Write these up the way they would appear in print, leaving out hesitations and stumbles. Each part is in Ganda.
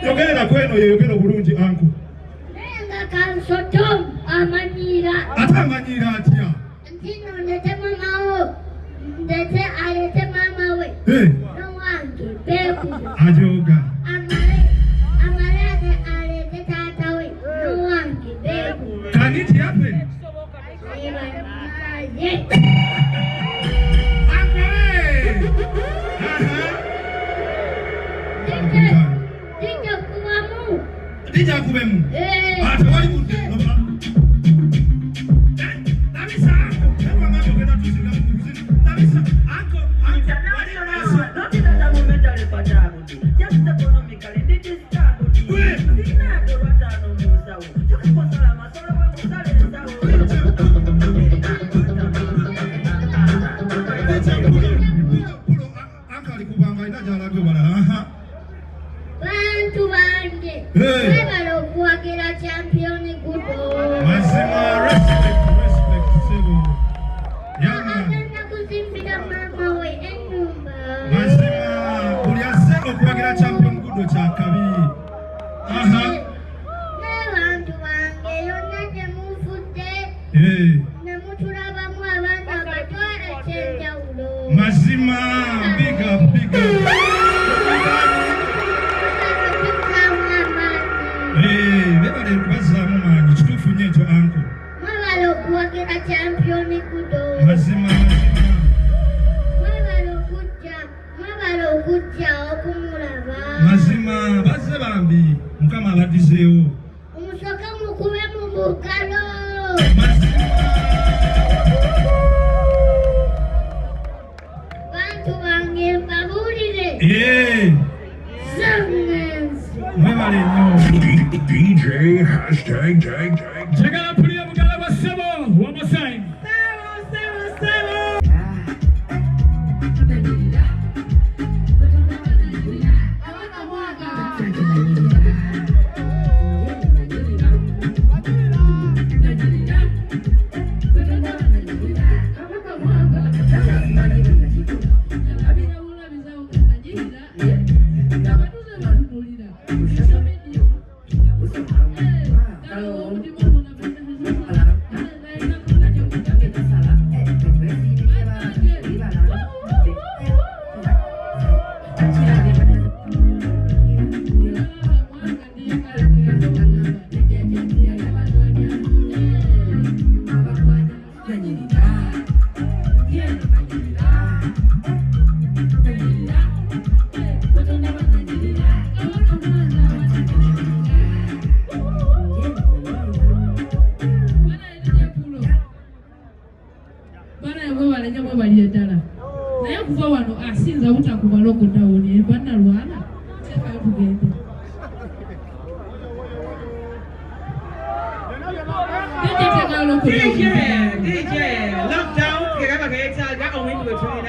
Yogera kweno yogera bulungi anko. Nenga kansotom amanyira. Atamanyira atya. Ntino ndete mama wo. Ndete alete mama we. No wange beku. Ajoga. Amale alete tata we. No wange beku. Can it happen? Yeah. Dija kubemu. Atawali mude. Namisa. Kama ngapo kwenda tusinga mkuzini. Namisa. Anko. Not in that moment I report. Just economically, this is stable. Sina to rata no musa. Just for salama, so we musale sawo. Anka alikubanga inajala gwe wala. Bantu bange. Webalo kuwagira champion Gudo. Mazima respect Ssebo. Yama. Agenda kuzimbira mama we enyumba. Mazima kulia Ssebo kuwagira champion Gudo chakabi. Bantu bange yonna temufudde. Nemutulaba mu abaana abatwala ekyenjawulo. Mazima big up. Nebale kubazamu manyi kituufu nnyo ekyo anko. Mwebale okuwagira champion Gudo. Mazima. Mwebale okujja okumulaba. Mazima bazze bambi Mukama abadizeewo. Omusooka mukube mu bukalo. Bantu bange mbabuulire. Mwebale nnyo. DJ hashtag tag. Jagala pulia mugala wa Ssebo. One more time. Ssebo. Asinza butakubaloko tawoni bana lwana teka tugende teka DJ, lockdown, kaya kaya ga on into between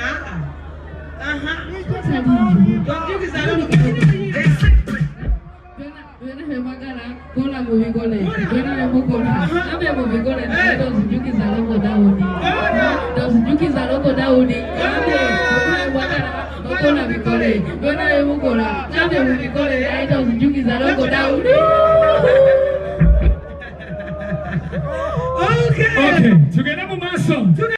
Don't you guys know? Okay, tugenda mu maaso.